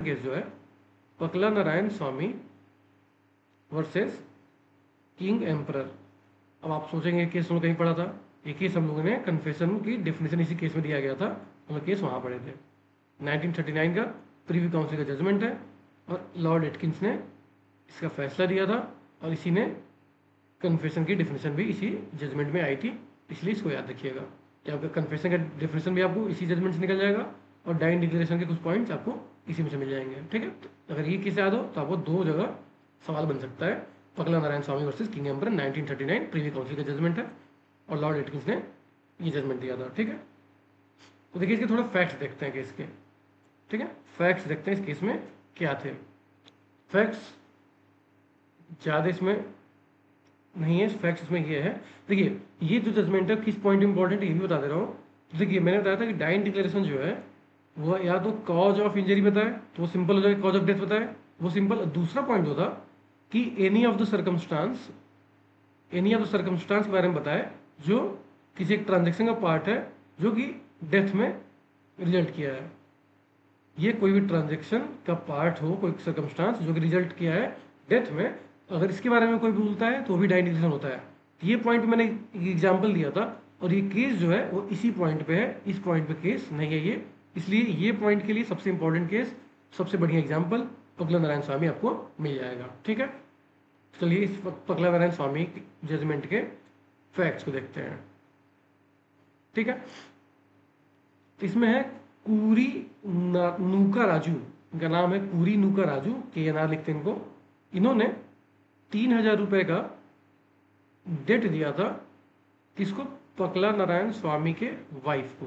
Case जो है Pakala Narayana Swami versus king emperor. अब आप सोचेंगे केस हम लोग कहीं पढ़ा था, ये केस हम लोगों ने कन्फेशन की डेफिनेशन इसी केस में दिया गया था, हम लोग केस वहाँ पढ़े थे। 1939 का प्रीवी काउंसिल का जजमेंट है और लॉर्ड एटकिंस ने इसका फैसला दिया था और इसी ने कन्फेशन की डेफिनेशन भी इसी जजमेंट में आई थी, इसलिए इसको याद रखिएगा कि आपका कन्फेशन का डेफिनेशन भी आपको इसी जजमेंट से निकल जाएगा और डाइन डिक्लेरेशन के कुछ पॉइंट्स आपको इसी में से मिल जाएंगे। ठीक है, तो अगर ये केस याद हो तो आपको दो जगह सवाल बन सकता है। Pakala Narayana Swami versus king emperor 1939 privy council का जजमेंट है और लॉर्ड एटकिंस ने ये जजमेंट दिया था। ठीक है, तो देखिए इसके थोड़ा फैक्ट्स देखते हैं केस के। ठीक है, फैक्ट्स देखते हैं इस केस में क्या थे। फैक्ट्स ज़्यादा इसमें नहीं है, फैक्ट्स इसमें ये है। देखिए ये जो जजमेंट है किस पॉइंट इंपॉर्टेंट है ये भी बता दे रहा हूँ। देखिए मैंने बताया था कि डाइन डिक्लेरेशन जो है वो या तो कॉज ऑफ इंजरी बताए तो वो सिंपल हो जाएगा, कॉज ऑफ डेथ बताए वो सिंपल। दूसरा पॉइंट होता कि एनी ऑफ द सर्कमस्टांस के बारे में बताए जो किसी एक ट्रांजेक्शन का पार्ट है जो कि डेथ में रिजल्ट किया है। ये कोई भी ट्रांजेक्शन का पार्ट हो, कोई सर्कमस्टांस जो कि रिजल्ट किया है डेथ में, अगर इसके बारे में कोई बोलता है तो वो भी डाइन डिक्लेरेशन होता है। ये पॉइंट मैंने एग्जाम्पल दिया था और ये केस जो है वो इसी पॉइंट पे है, इस पॉइंट पे केस नहीं है ये, इसलिए ये पॉइंट के लिए सबसे इंपॉर्टेंट केस, सबसे बढ़िया एग्जाम्पल पकला नारायण स्वामी आपको मिल जाएगा। ठीक है, चलिए इस पकला नारायण स्वामी जजमेंट के फैक्ट्स को देखते हैं। ठीक है, इसमें है कूरी नूका राजू, इनका नाम है कूरी नूका राजू, KNR लिखते हैं इनको। इन्होंने 3,000 रुपए का डेट दिया था किसको? पकला नारायण स्वामी के वाइफ को।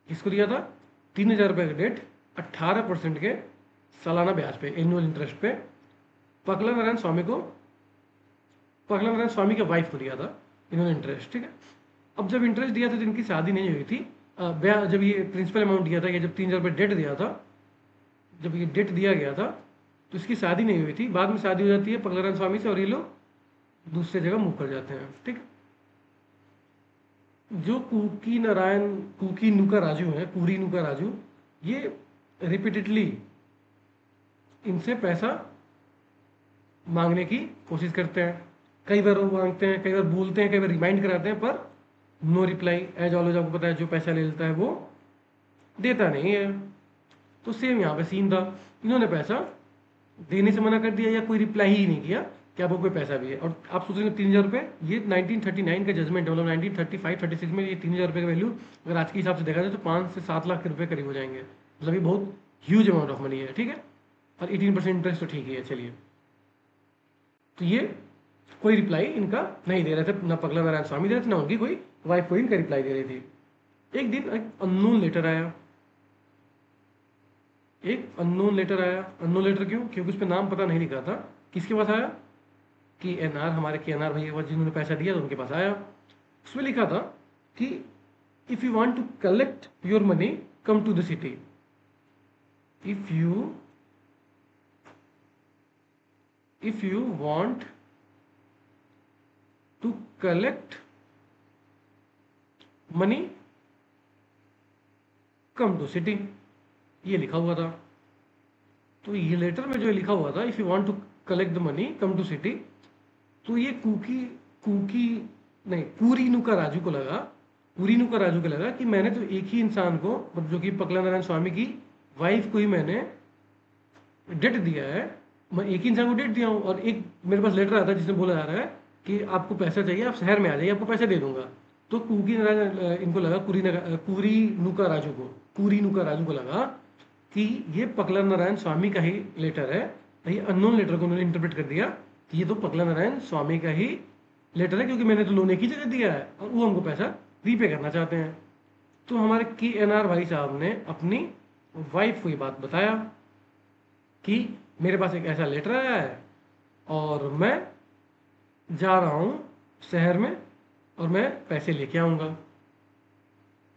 किसको दिया था? 3,000 रुपए का डेट 18% के सालाना ब्याज पे, एनुअल इंटरेस्ट पे पकला नारायण स्वामी के वाइफ को दिया था इन्होंने इंटरेस्ट। ठीक है, अब जब इंटरेस्ट दिया था तो इनकी शादी नहीं हुई थी। जब ये प्रिंसिपल अमाउंट दिया था, ये जब 3,000 रुपये डेट दिया था, जब ये डेट दिया गया था तो इसकी शादी नहीं हुई थी। बाद में शादी हो जाती है पकला नारायण स्वामी से और ये लोग दूसरे जगह मूव कर जाते हैं। ठीक, जो कुकी नुका राजू है, कुरी नुका राजू, ये रिपीटेडली इनसे पैसा मांगने की कोशिश करते हैं। कई बार वो मांगते हैं, कई बार बोलते हैं, कई बार रिमाइंड कराते हैं, पर नो रिप्लाई। एज ऑलवेज आपको पता है जो पैसा ले लेता है वो देता नहीं है। तो सेम यहाँ पे सीन था, इन्होंने पैसा देने से मना कर दिया या कोई रिप्लाई ही नहीं किया कि आपको कोई पैसा भी है। और आप सोच रहे हैं 3,000 रुपये, ये 1939 का जजमेंट है, मतलब 1935-36 में ये 3,000 रुपये का वैल्यू अगर आज के हिसाब से देखा जाए तो 5 से 7 लाख रुपये करीब हो जाएंगे। मतलब ये बहुत ह्यूज अमाउंट ऑफ मनी है। ठीक है, और 18% इंटरेस्ट तो ठीक ही है। चलिए, तो ये कोई रिप्लाई इनका नहीं दे रहे थे, ना पगला नारायण स्वामी दे रहे थे, ना उनकी कोई वाइफ कोई इनका रिप्लाई दे रही थी। एक दिन एक अननोन लेटर आया, अननोन लेटर क्यों? क्योंकि उस पर नाम पता नहीं लिखा था। किसके पास आया? KNR, हमारे KNR भैया के पास, जिन्होंने पैसा दिया था उनके पास आया। उसमें लिखा था कि if you want to collect your money come to the city. If you want to collect money come to city, ये लिखा हुआ था। तो ये लेटर में जो लिखा हुआ था if you want to collect the money come to city, तो ये कुरीनू का राजू को लगा कि मैंने तो एक ही इंसान को, मतलब जो कि पकला नारायण स्वामी की वाइफ को ही मैंने डेट दिया है, मैं एक ही इंसान को डेट दिया हूँ और एक मेरे पास लेटर आता है जिसमें बोला जा रहा है कि आपको पैसा चाहिए, आप शहर में आ जाइए, आपको पैसा दे दूंगा। तो इनको लगा कुरीनू का राजू को लगा कि ये पकला नारायण स्वामी का ही लेटर है। ये अननोन लेटर को उन्होंने इंटरप्रेट कर दिया कि ये तो पकला नारायण स्वामी का ही लेटर है, क्योंकि मैंने तो लोन एक ही जगह दिया है और वो हमको पैसा रीपे करना चाहते हैं। तो हमारे KNR भाई साहब ने अपनी वाइफ को ये बात बताया कि मेरे पास एक ऐसा लेटर आया है और मैं जा रहा हूँ शहर में और मैं पैसे लेके आऊँगा।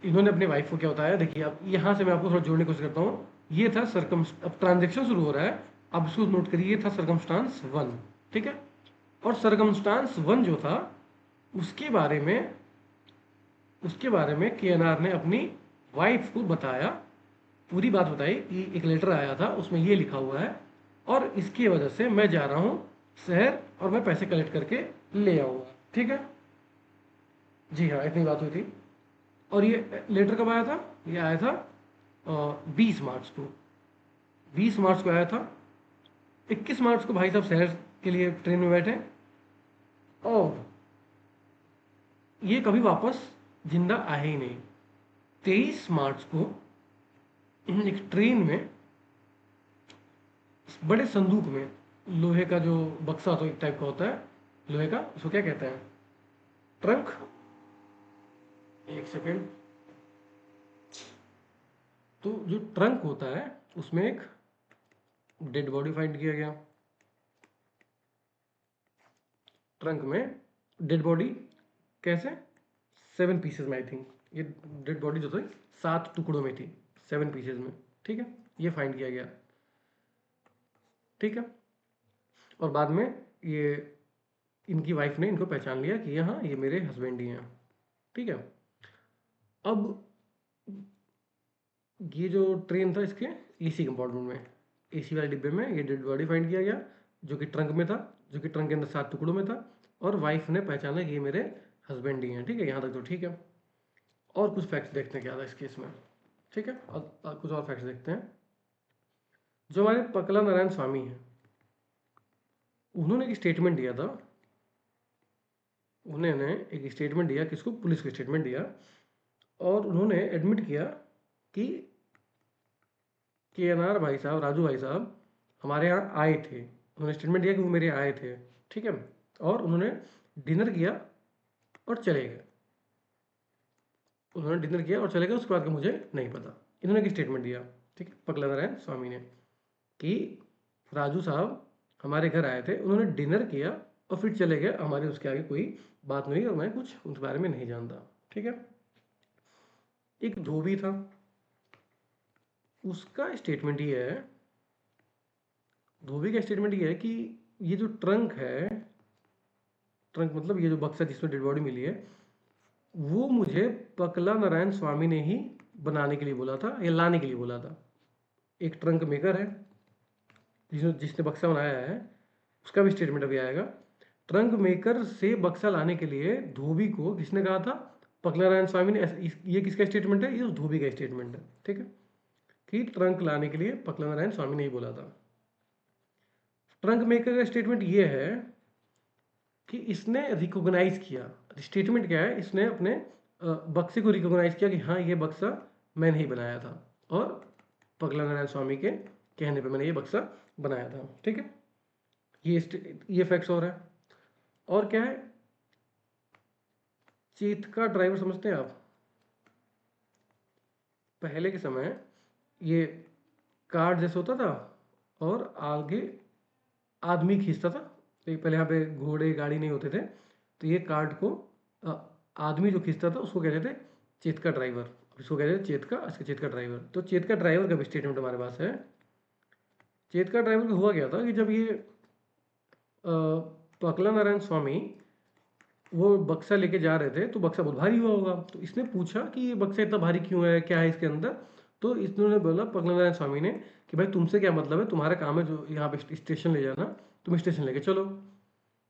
इन्होंने अपनी वाइफ को क्या बताया? देखिए, अब यहाँ से मैं आपको थोड़ा जोड़ने की कोशिश करता हूँ। ये था अब ट्रांजेक्शन शुरू हो रहा है, अब इसको नोट करिए। ये था सर्कमस्टांस 1। ठीक है, और सर्कमस्टांस 1 जो था उसके बारे में KNR ने अपनी वाइफ को बताया पूरी बात बताई कि एक लेटर आया था, उसमें ये लिखा हुआ है और इसकी वजह से मैं जा रहा हूँ शहर और मैं पैसे कलेक्ट करके ले आऊँगा। ठीक है, जी हाँ, इतनी बात हुई थी। और ये लेटर कब आया था? ये आया था 20 मार्च को। 20 मार्च को आया था। 21 मार्च को भाई साहब शहर के लिए ट्रेन में बैठे और ये कभी वापस जिंदा आए ही नहीं। 23 मार्च को एक ट्रेन में बड़े संदूक में, लोहे का जो बक्सा तो एक टाइप का होता है लोहे का, उसको क्या कहते हैं? ट्रंक। एक सेकेंड। तो जो ट्रंक होता है उसमें एक डेड बॉडी फाइंड किया गया। ट्रंक में डेड बॉडी कैसे? 7 पीसेज में, आई थिंक ये डेड बॉडी जो थी 7 टुकड़ों में थी, 7 पीसेज में। ठीक है, ये फाइंड किया गया। ठीक है, और बाद में ये इनकी वाइफ ने इनको पहचान लिया कि हाँ ये मेरे हस्बैंड ही हैं। ठीक है, अब ये जो ट्रेन था इसके एसी कंपार्टमेंट में, एसी वाले डिब्बे में ये डेड बॉडी फाइंड किया गया जो कि ट्रंक में था, जो कि ट्रंक के अंदर 7 टुकड़ों में था। और वाइफ ने पहचाना कि ये मेरे हस्बैंड ही हैं। ठीक है, यहाँ तक तो ठीक है। और कुछ फैक्ट्स देखते हैं क्या था इस केस में। ठीक है, और कुछ और फैक्ट्स देखते हैं। जो हमारे पकला नारायण स्वामी हैं, उन्होंने एक स्टेटमेंट दिया था। उन्होंने एक स्टेटमेंट दिया, किसको? पुलिस को स्टेटमेंट दिया। और उन्होंने एडमिट किया कि KNR भाई साहब, राजू भाई साहब हमारे यहाँ आए थे। उन्होंने स्टेटमेंट दिया कि वो मेरे आए थे। ठीक है, और उन्होंने डिनर किया और चले गए। उन्होंने डिनर किया और चले गए, उसके बाद का मुझे नहीं पता। इन्होंने एक स्टेटमेंट दिया, ठीक है, पकला नारायण स्वामी ने, कि राजू साहब हमारे घर आए थे, उन्होंने डिनर किया और फिर चले गए, हमारे उसके आगे कोई बात नहीं और मैं कुछ उनके बारे में नहीं जानता। ठीक है, एक धोबी था, उसका स्टेटमेंट ये है, धोबी का स्टेटमेंट ये है कि ये जो ट्रंक है, ट्रंक मतलब ये जो बक्सा जिसमें डेड बॉडी मिली है, वो मुझे पकला नारायण स्वामी ने ही बनाने के लिए बोला था या लाने के लिए बोला था। एक ट्रंक मेकर है जिसने बक्सा बनाया है, उसका भी स्टेटमेंट अभी आएगा। ट्रंक मेकर से बक्सा लाने के लिए धोबी को किसने कहा था? पकला नारायण स्वामी ने। ये किसका स्टेटमेंट है? ये उस धोबी का स्टेटमेंट है। ठीक है, कि ट्रंक लाने के लिए पकला नारायण स्वामी ने ही बोला था। ट्रंक मेकर का स्टेटमेंट ये है कि इसने रिकॉग्नाइज किया, स्टेटमेंट क्या है, इसने अपने बक्से को रिकॉग्नाइज किया कि हाँ ये बक्सा मैंने ही बनाया था और पगला नारायण स्वामी के कहने पे मैंने ये बक्सा बनाया था। ठीक है, ये फैक्ट्स और है। और क्या है? चेतका ड्राइवर समझते हैं आप? पहले के समय ये कार्ड जैसे होता था और आगे आदमी खींचता था। तो पहले यहाँ पे घोड़े गाड़ी नहीं होते थे, तो ये कार्ड को आदमी जो खींचता था उसको कहते थे चेतका ड्राइवर, इसको कहते थे चेतका, इसका चेतका ड्राइवर। तो चेतका ड्राइवर का भी स्टेटमेंट हमारे पास है। चेतका ड्राइवर का हुआ क्या था कि जब ये पकला नारायण स्वामी वो बक्सा लेके जा रहे थे तो बक्सा बहुत भारी हुआ होगा, तो इसने पूछा कि ये बक्सा इतना भारी क्यों है, क्या है इसके अंदर। तो इन्होंने बोला पकला नारायण स्वामी ने कि भाई तुमसे क्या मतलब है, तुम्हारा काम है जो यहाँ पे स्टेशन ले जाना, तुम स्टेशन लेके चलो।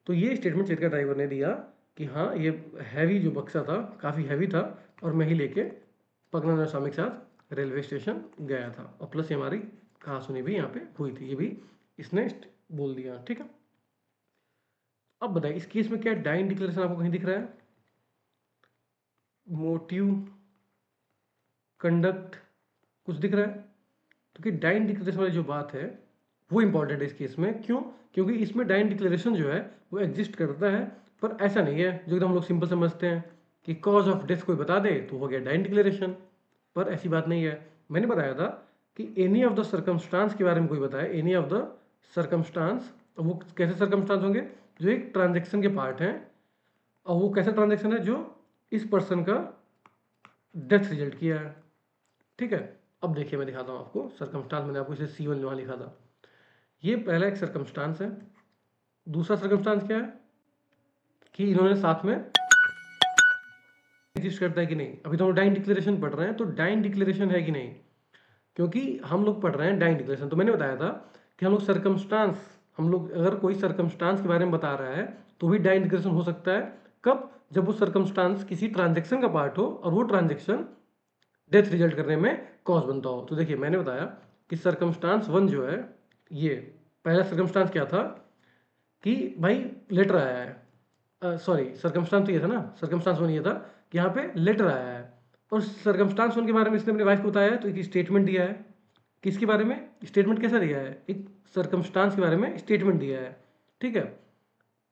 तो ये स्टेटमेंट चेतका ड्राइवर ने दिया कि हाँ ये हैवी जो बक्सा था काफ़ी हैवी था और मैं ही लेके पकला नारायण स्वामी के साथ रेलवे स्टेशन गया था। और प्लस ये हमारी कहासुनी भी यहाँ पे हुई थी, ये भी इसने बोल दिया। ठीक है, अब बताइए इस केस में क्या डाइन डिक्लेरेशन आपको कहीं दिख रहा है? मोटिव, कंडक्ट कुछ दिख रहा है? तो कि डाइन डिक्लेरेशन वाली जो बात है वो इंपॉर्टेंट है इस केस में। क्यों? क्योंकि इसमें डाइन डिक्लेरेशन जो है वो एग्जिस्ट करता है, पर ऐसा नहीं है जो एकदम हम लोग सिंपल समझते हैं कि कॉज ऑफ डेथ कोई बता दे तो हो गया डाइन डिक्लेरेशन, पर ऐसी बात नहीं है। मैंने बताया था कि एनी ऑफ द सर्कमस्टांस के बारे में कोई बताए, एनी ऑफ द सर्कमस्टांस, वो कैसे सर्कमस्टांस होंगे? जो एक ट्रांजेक्शन के पार्ट हैं, और वो कैसा ट्रांजेक्शन है? जो इस पर्सन का डेथ रिजल्ट किया है। ठीक है, अब देखिए मैं दिखाता हूँ आपको सर्कमस्टांस। मैंने आपको इसे C1 वहाँ लिखा था। ये पहला एक सर्कमस्टांस है। दूसरा सर्कमस्टांस क्या है कि इन्होंने साथ में एग्जिस्ट करता है कि नहीं। अभी तो हम डाइन डिक्लेरेशन पढ़ रहे हैं, तो डाइन डिक्लेरेशन है कि नहीं। क्योंकि हम लोग पढ़ रहे हैं डाइंग डिक्लेरेशन। तो मैंने बताया था कि हम लोग अगर कोई सर्कमस्टांस के बारे में बता रहा है तो भी डाइंग डिक्लेरेशन हो सकता है। कब? जब वो सर्कमस्टांस किसी ट्रांजेक्शन का पार्ट हो और वो ट्रांजेक्शन डेथ रिजल्ट करने में कॉज बनता हो। तो देखिए मैंने बताया कि सर्कमस्टांस 1 जो है, ये पहला सर्कमस्टांस क्या था कि भाई लेटर आया है। सॉरी, सर्कमस्टांस तो ये था ना, सर्कमस्टांस 1 ये था कि यहाँ पे लेटर आया है। और सर्कमस्टांस 1 के बारे में इसने अपनी वाइफ को बताया है, तो एक स्टेटमेंट दिया है। किसके बारे में स्टेटमेंट कैसा दिया है? एक सर्कमस्टांस के बारे में स्टेटमेंट दिया है। ठीक है,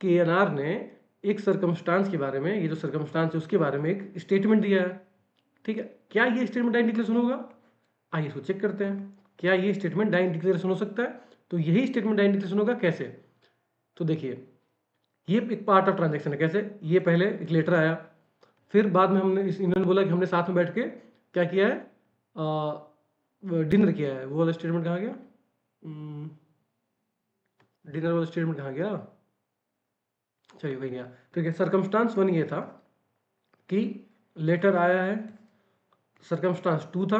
के एन आर ने एक सर्कमस्टांस के बारे में, ये जो सर्कमस्टांस है उसके बारे में एक स्टेटमेंट दिया है। ठीक है, क्या ये स्टेटमेंट डाइंग डिक्लेरेशन होगा? आइए इसको चेक करते हैं, क्या ये स्टेटमेंट डाइंग डिक्लेरेशन हो सकता है? तो यही स्टेटमेंट डाइंग डिक्लेरेशन होगा। कैसे? तो देखिए, ये एक पार्ट ऑफ ट्रांजेक्शन है। कैसे? ये पहले एक लेटर आया, फिर बाद में इन्होंने बोला कि हमने साथ में बैठ के क्या किया है, डिनर किया है। वो वाला स्टेटमेंट कहाँ गया? डिनर वाला स्टेटमेंट कहाँ गया? चलिए वही गया। ठीक है, सर्कमस्टांस 1 ये था कि लेटर आया है। सर्कमस्टांस 2 था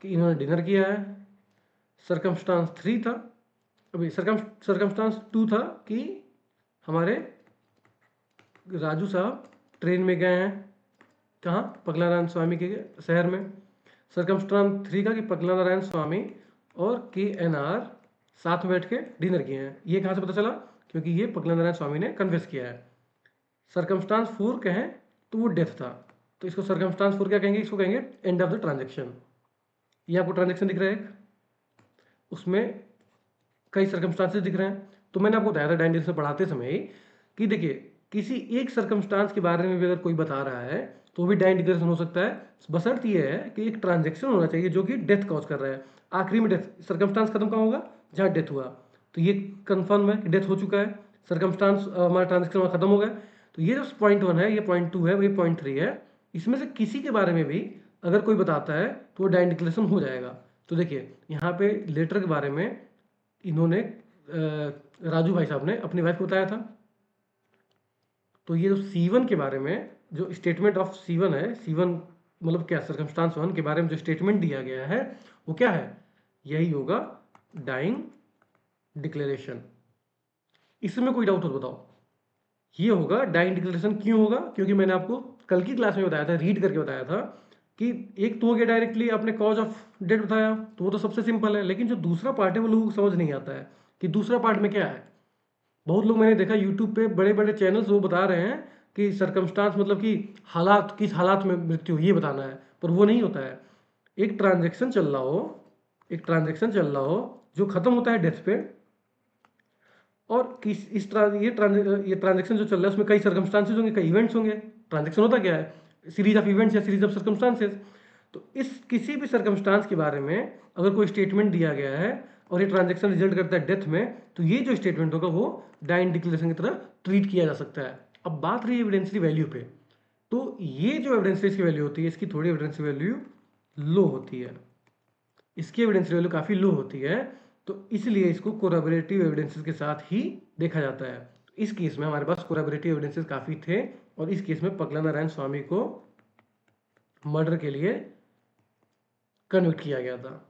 कि इन्होंने डिनर किया है। सर्कमस्टांस 3 था, अभी सर्कमस्टांस 2 था कि हमारे राजू साहब ट्रेन में गए हैं, कहाँ? पगला नारायण स्वामी के शहर में। सर्कमस्टांस 3 का कि पगला नारायण स्वामी और के एन आर साथ में बैठ के डिनर किए हैं। ये कहाँ से पता चला? क्योंकि ये पगला नारायण स्वामी ने कन्फेस किया है। सर्कमस्टांस 4 कहें तो वो डेथ था, तो इसको सर्कमस्टांस 4 क्या कहेंगे? इसको कहेंगे एंड ऑफ द ट्रांजेक्शन। ये आपको ट्रांजेक्शन दिख रहा है एक, उसमें कई सर्कमस्टांसेस दिख रहे हैं। तो मैंने आपको बताया था डाइंग डिक्लेरेशन पढ़ाते समय ही कि देखिए, किसी एक सर्कमस्टांस के बारे में भी अगर कोई बता रहा है तो भी डाइंग डिक्लेरेशन हो सकता है, बशर्ते ये है कि एक ट्रांजेक्शन होना चाहिए जो कि डेथ कॉज कर रहा है। आखिरी में डेथ, सर्कमस्टांस खत्म कहाँ होगा? जहाँ डेथ हुआ। तो ये कंफर्म है कि डेथ हो चुका है, सर्कमस्टांस हमारा ट्रांजेक्शन वहाँ खत्म हो गया। तो ये जो पॉइंट 1 है, ये पॉइंट 2 है, वही पॉइंट 3 है। इसमें से किसी के बारे में भी अगर कोई बताता है तो वो डाइंग डिक्लेरेशन हो जाएगा। तो देखिए यहाँ पे लेटर के बारे में इन्होंने राजू भाई साहब ने अपनी वाइफ को बताया था। तो ये जो C1 के बारे में जो स्टेटमेंट ऑफ C1 है, C1 मतलब क्या? सर्कमस्टांस 1 के बारे में जो स्टेटमेंट दिया गया है वो क्या है? यही होगा डाइंग डिक्लेरेशन। इसमें कोई डाउट हो तो बताओ। ये होगा डाइंग डिक्लेरेशन। क्यों होगा? क्योंकि मैंने आपको कल की क्लास में बताया था, रीड करके बताया था कि एक तो हो गया डायरेक्टली आपने कॉज ऑफ डेथ बताया, तो वो तो सबसे सिंपल है। लेकिन जो दूसरा पार्ट है वो लोगों को समझ नहीं आता है कि दूसरा पार्ट में क्या है। बहुत लोग मैंने देखा यूट्यूब पे, बड़े बड़े चैनल्स वो बता रहे हैं कि सर्कमस्टांस मतलब कि हालात, किस हालात में मृत्यु हुई ये बताना है, पर वो नहीं होता है। एक ट्रांजेक्शन चल रहा हो, एक ट्रांजेक्शन चल रहा हो जो खत्म होता है डेथ पे, और किस इस ये ट्रांजेक्शन जो चल रहा है उसमें कई सर्कमस्टांसेस होंगे, कई इवेंट्स होंगे। ट्रांजेक्शन होता क्या है? सीरीज ऑफ इवेंट्स या सीरीज ऑफ सर्कमस्टांसेस। तो इस किसी भी सर्कमस्टांस के बारे में अगर कोई स्टेटमेंट दिया गया है और ये ट्रांजेक्शन रिजल्ट करता है डेथ में, तो ये जो स्टेटमेंट होगा वो डाइंग डिक्लेरेशन की तरह ट्रीट किया जा सकता है। अब बात रही एविडेंशियरी वैल्यू पे, तो ये जो एविडेंशियरी की वैल्यू होती है, इसकी थोड़ी एविडेंशियरी वैल्यू लो होती है, इसकी एविडेंशियरी वैल्यू काफ़ी लो होती है। तो इसलिए इसको कोरैबोरेटिव एविडेंसेस के साथ ही देखा जाता है। इस केस में हमारे पास कोरैबोरेटिव एविडेंसेस काफ़ी थे, और इस केस में पगला नारायण स्वामी को मर्डर के लिए कन्विक्ट किया गया था।